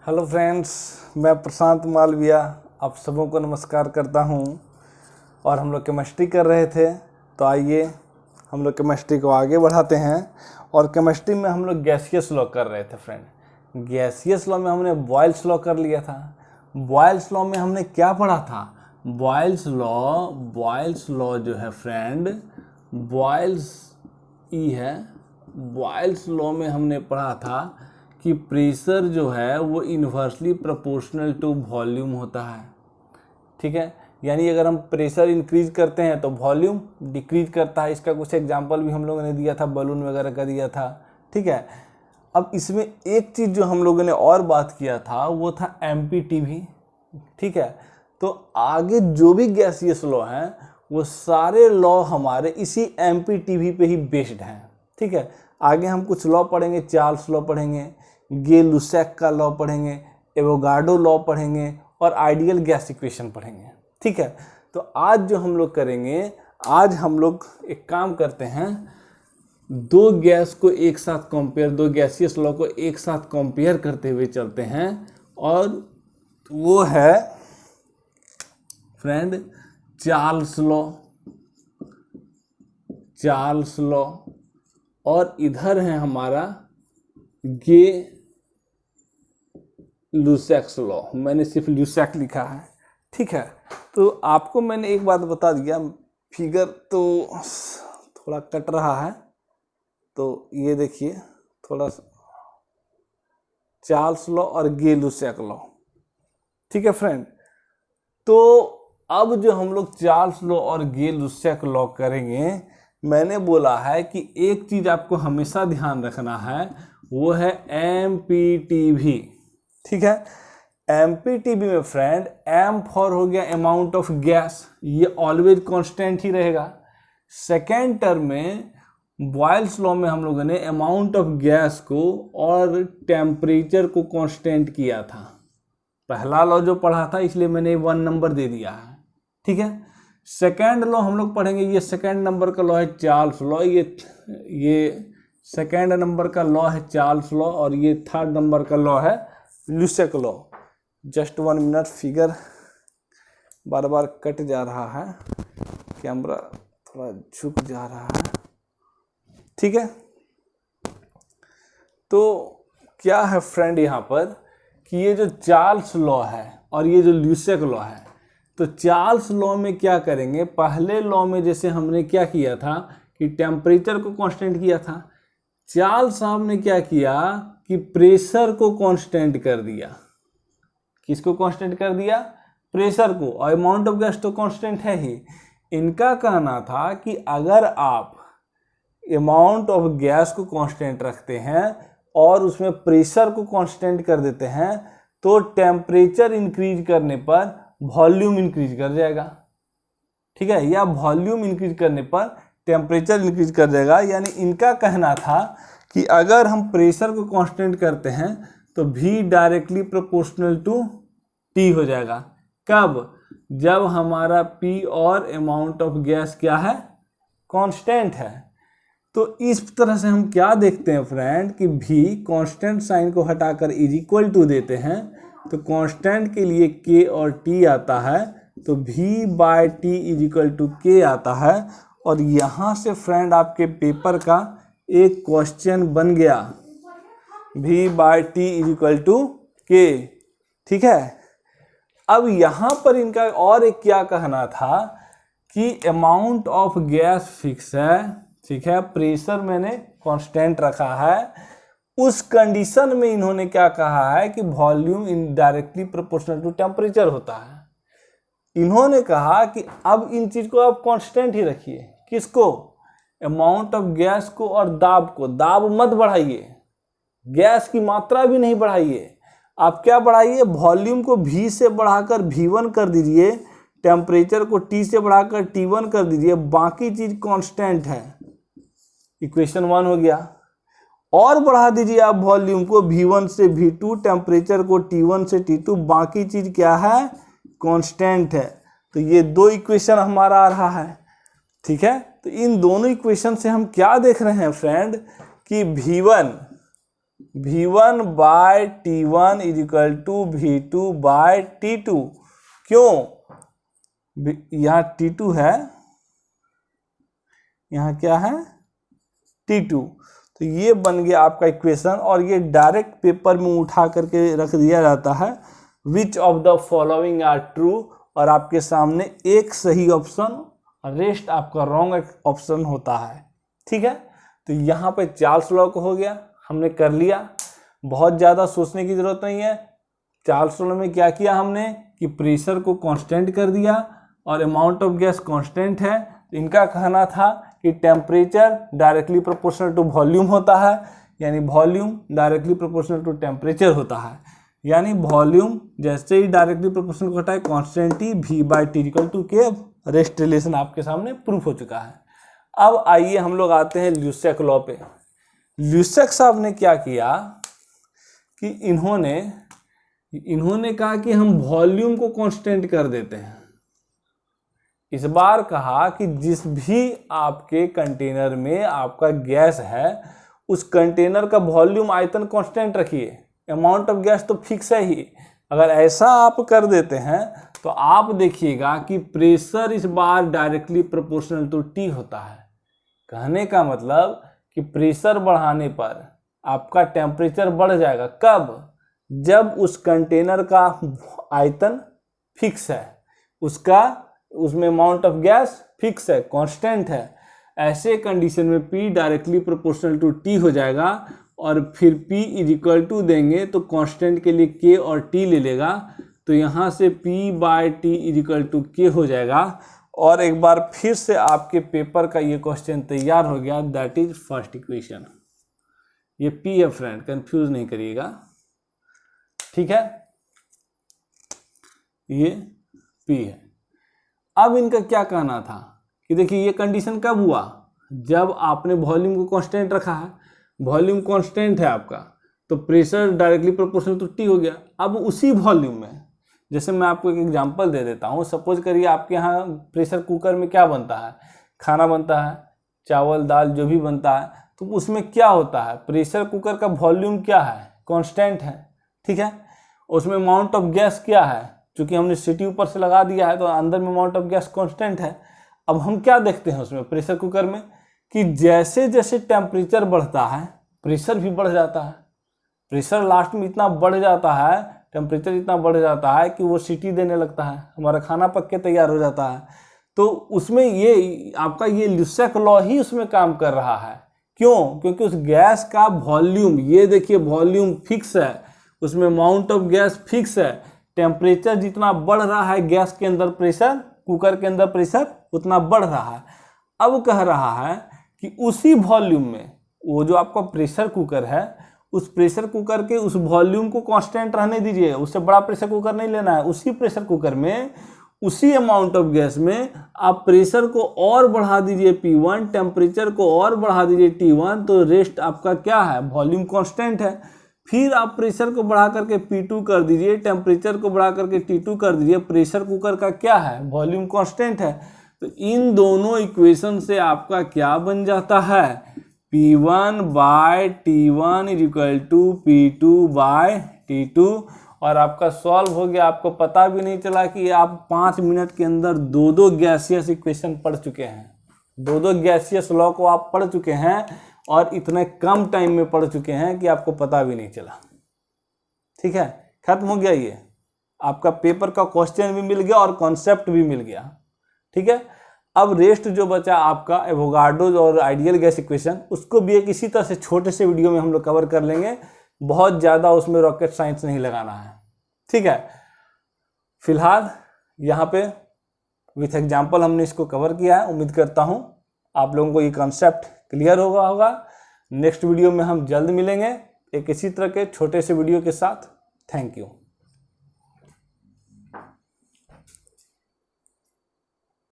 Hello friends, मैं प्रशांत मालविया आप सबों को नमस्कार करता हूं। और हम लोग केमिस्ट्री कर रहे थे, तो आइए हम लोग केमिस्ट्री को आगे बढ़ाते हैं। और केमिस्ट्री में हम लोग गैसियस लॉ कर रहे थे फ्रेंड। गैसियस लॉ में हमने बॉयल्स लॉ कर लिया था। बॉयल्स लॉ में हमने क्या पढ़ा था? बॉयल्स लॉ जो है फ्रेंड, बॉयल्स ई है। बॉयल्स लॉ में हमने पढ़ा था कि प्रेशर जो है वो इन्वर्सली प्रोपोर्शनल टू वॉल्यूम होता है। ठीक है, यानी अगर हम प्रेशर इंक्रीज करते हैं तो वॉल्यूम डिक्रीज करता है। इसका कुछ एग्जांपल भी हम लोगों ने दिया था, बलून वगैरह का दिया था। ठीक है, अब इसमें एक चीज़ जो हम लोगों ने और बात किया था वो था एमपीटीवी। ठीक है, तो आगे जो भी गैसियस लॉ हैं वो सारे लॉ हमारे इसी एमपीटीवी पे ही बेस्ड हैं। ठीक है, आगे हम कुछ लॉ पढ़ेंगे, चार्ल्स लॉ पढ़ेंगे, गे-लुसैक का लॉ पढ़ेंगे, एवोगाड्रो लॉ पढ़ेंगे और आइडियल गैस इक्वेशन पढ़ेंगे। ठीक है, तो आज जो हम लोग करेंगे, आज हम लोग एक काम करते हैं, दो गैस को एक साथ कंपेयर, दो गैसियस लॉ को एक साथ कंपेयर करते हुए चलते हैं। और वो है फ्रेंड चार्ल्स लॉ, और इधर है हमारा गे-लुसैक लॉ। मैंने सिर्फ ल्यूसैक लिखा है। ठीक है, तो आपको मैंने एक बात बता दिया, फिगर तो थोड़ा कट रहा है, तो ये देखिए थोड़ा चार्ल्स लॉ और गे-लुसैक लॉ। ठीक है फ्रेंड, तो अब जो हम लोग चार्ल्स लॉ और गे-लुसैक लॉ करेंगे, मैंने बोला है कि एक चीज आपको हमेशा ध्यान रखना है, वो है एमपीटीवी। ठीक है, एमपीटीवी में फ्रेंड एम फॉर हो गया अमाउंट ऑफ गैस, ये ऑलवेज कांस्टेंट ही रहेगा। सेकेंड टर्म में बॉयल्स लॉ में हम लोगों ने अमाउंट ऑफ गैस को और टेम्परेचर को कांस्टेंट किया था। पहला लॉ जो पढ़ा था इसलिए मैंने 1 नंबर दे दिया है। ठीक है, सेकेंड लॉ हम लोग पढ़ेंगे, ये सेकेंड नंबर का लॉ है चार्ल्स लॉ, ये सेकेंड नंबर का लॉ है चार्ल्स लॉ, और ये थर्ड नंबर का लॉ है ल्यूसैक लॉ। जस्ट 1 मिनट, फिगर बार बार कट जा रहा है, कैमरा थोड़ा झुक जा रहा है। ठीक है, तो क्या है फ्रेंड यहाँ पर कि ये जो चार्ल्स लॉ है और ये जो ल्यूसैक लॉ है, तो चार्ल्स लॉ में क्या करेंगे, पहले लॉ में जैसे हमने क्या किया था कि टेम्परेचर को कांस्टेंट किया था, चार्ल्स साहब ने क्या किया कि प्रेशर को कांस्टेंट कर दिया। किसको कांस्टेंट कर दिया? प्रेशर को। और अमाउंट ऑफ गैस तो कांस्टेंट है ही। इनका कहना था कि अगर आप अमाउंट ऑफ गैस को कांस्टेंट रखते हैं और उसमें प्रेशर को कांस्टेंट कर देते हैं तो टेम्परेचर इंक्रीज करने पर वॉल्यूम इंक्रीज कर जाएगा। ठीक है, या वॉल्यूम इंक्रीज करने पर टेम्परेचर इंक्रीज कर जाएगा। यानी इनका कहना था कि अगर हम प्रेशर को कांस्टेंट करते हैं तो V directly proportional to T हो जाएगा। कब? जब हमारा P और अमाउंट ऑफ गैस क्या है? कांस्टेंट है। तो इस तरह से हम क्या देखते हैं फ्रेंड कि V कांस्टेंट साइन को हटाकर इज इक्वल टू देते हैं, तो कांस्टेंट के लिए K और T आता है, तो V/T is equal to K आता है। और यहाँ से फ्रेंड आपके पेपर का एक क्वेश्चन बन गया, V/T is equal to K। ठीक है, अब यहाँ पर इनका और एक क्या कहना था कि अमाउंट ऑफ गैस फिक्स है। ठीक है, प्रेशर मैंने कांस्टेंट रखा है। उस कंडीशन में इन्होंने क्या कहा है कि volume indirectly proportional to temperature होता है। इन्होंने कहा कि अब इन चीज को आप कांस्टेंट ही रखिए। किसको? अमाउंट ऑफ गैस को और दाब को। दाब मत बढ़ाइए, गैस की मात्रा भी नहीं बढ़ाइए। आप क्या बढ़ाइए? वॉल्यूम को V से बढ़ाकर V1 कर दीजिए, टेम्परेचर को T से बढ़ाकर T1 कर दीजिए, बाकी चीज कांस्टेंट है। इक्वेशन 1 हो गया। और बढ़ा दीजिए आप वॉल्यूम को V1 से V2, टेम्परेचर को T1 से T2, बाकी चीज क्या है? कांस्टेंट है। तो ये दो इक्वेशन हमारा आ रहा है। ठीक है, तो इन दोनों इक्वेशन से हम क्या देख रहे हैं फ्रेंड कि V1 by T1 is equal to V2 by T2। क्यों? यहाँ T2 है, यहाँ क्या है T2, तो ये बन गया आपका इक्वेशन। और ये डायरेक्ट पेपर में उठा करके रख दिया जाता है, which of the following are true, और आपके सामने एक सही ऑप्शन और रेस्ट आपका रॉन्ग ऑप्शन होता है। ठीक है, तो यहाँ पे चार्ल्स लॉ हो गया, हमने कर लिया, बहुत ज़्यादा सोचने की ज़रूरत नहीं है। चार्ल्स लॉ में क्या किया हमने कि प्रेशर को कांस्टेंट कर दिया और अमाउंट ऑफ गैस कांस्टेंट है, तो इनका कहना था कि temperature directly proportional to volume होता है, यानी volume directly proportional to temperature होता है, यानी वॉल्यूम जैसे ही डायरेक्टली प्रोपोर्शनल होता है कांस्टेंट ही V by T equal to K. Rest relation आपके सामने प्रूफ हो चुका है। अब आइए हम लोग आते हैं ल्यूसेक लॉ पे। ल्यूसेक साहब ने क्या किया कि इन्होंने कहा कि हम वॉल्यूम को कांस्टेंट कर देते हैं। इस बार कहा कि जिस भी आपके कंटेनर में आपका गैस है उस कंटेनर का वॉल्यूम आयतन कांस्टेंट रखिए, अमाउंट ऑफ गैस तो फिक्स है ही। अगर ऐसा आप कर देते हैं तो आप देखिएगा कि प्रेशर इस बार डायरेक्टली प्रोपोर्शनल टू टी होता है। कहने का मतलब कि प्रेशर बढ़ाने पर आपका टेम्परेचर बढ़ जाएगा। कब? जब उस कंटेनर का आयतन फिक्स है, उसमें अमाउंट ऑफ गैस फिक्स है, कांस्टेंट है। ऐसे कंडीशन में P directly proportional to T हो जाएगा, और फिर P इज इक्वल टू देंगे तो कांस्टेंट के लिए K और T ले लेगा, तो यहाँ से P by T is equal to K हो जाएगा। और एक बार फिर से आपके पेपर का ये क्वेश्चन तैयार हो गया, दैट इज फर्स्ट इक्वेशन। ये P है फ्रेंड, कंफ्यूज नहीं करिएगा, ठीक है, ये P है। अब इनका क्या कहना था कि देखिए ये कंडीशन कब हुआ? जब आपने वॉल्यूम को कांस्टेंट रखा है, वॉल्यूम कांस्टेंट है आपका, तो pressure directly proportional to T हो गया। अब उसी वॉल्यूम में, जैसे मैं आपको एक एग्जांपल दे देता हूँ, सपोज करिए आपके यहाँ प्रेशर कुकर में क्या बनता है, खाना बनता है, चावल दाल जो भी बनता है, तो उसमें क्या होता है, प्रेशर कुकर का वॉल्यूम क्या है, कांस्टेंट है, ठीक है। उसमें अमाउंट ऑफ गैस क्या है, चूँकि हमने सीटी ऊपर से लगा दिया है तो अंदर में अमाउंट ऑफ गैस कांस्टेंट है। अब हम क्या देखते हैं उसमें प्रेशर कुकर में कि जैसे जैसे टेम्परेचर बढ़ता है प्रेशर भी बढ़ जाता है। प्रेशर लास्ट में इतना बढ़ जाता है, टेम्परेचर इतना बढ़ जाता है कि वो सीटी देने लगता है, हमारा खाना पक के तैयार हो जाता है। तो उसमें ये आपका ये ल्यूसेक लॉ ही उसमें काम कर रहा है। क्यों? क्योंकि उस गैस का वॉल्यूम, ये देखिए वॉल्यूम फिक्स है, उसमें अमाउंट ऑफ गैस फिक्स है, टेम्परेचर जितना बढ़ रहा है गैस के अंदर प्रेशर, कुकर के अंदर प्रेशर उतना बढ़ रहा है। अब कह रहा है कि उसी वॉल्यूम में, वो जो आपका प्रेशर कुकर है, उस प्रेशर कुकर के उस वॉल्यूम को कांस्टेंट रहने दीजिए, उससे बड़ा प्रेशर कुकर नहीं लेना है। उसी प्रेशर कुकर में, उसी अमाउंट ऑफ गैस में आप प्रेशर को और बढ़ा दीजिए P1, टेम्परेचर को और बढ़ा दीजिए T1, तो रेस्ट आपका क्या है, वॉल्यूम कांस्टेंट है। फिर आप प्रेशर को बढ़ा करके P2 कर दीजिए, टेम्परेचर को बढ़ा करके T2 कर दीजिए, प्रेशर कुकर का क्या है, वॉल्यूम कांस्टेंट है। तो इन दोनों इक्वेशन से आपका क्या बन जाता है, P1 by T1 is equal to P2 by T2। और आपका सॉल्व हो गया। आपको पता भी नहीं चला कि आप 5 मिनट के अंदर दो गैसियस इक्वेशन पढ़ चुके हैं, दो गैसियस लॉ को आप पढ़ चुके हैं, और इतने कम टाइम में पढ़ चुके हैं कि आपको पता भी नहीं चला। ठीक है, खत्म हो गया। ये आपका पेपर का क्वेश्चन भी मिल गया और कॉन्सेप्ट भी मिल गया। ठीक है, अब रेस्ट जो बचा आपका एवोगाड्रो और आइडियल गैस इक्वेशन, उसको भी एक इसी तरह से छोटे से वीडियो में हम लोग कवर कर लेंगे। बहुत ज़्यादा उसमें रॉकेट साइंस नहीं लगाना है। ठीक है, फिलहाल यहाँ पे विथ एग्जाम्पल हमने इसको कवर किया है। उम्मीद करता हूँ आप लोगों को ये कॉन्सेप्ट क्लियर होगा। नेक्स्ट वीडियो में हम जल्द मिलेंगे एक इसी तरह के छोटे से वीडियो के साथ। Thank you.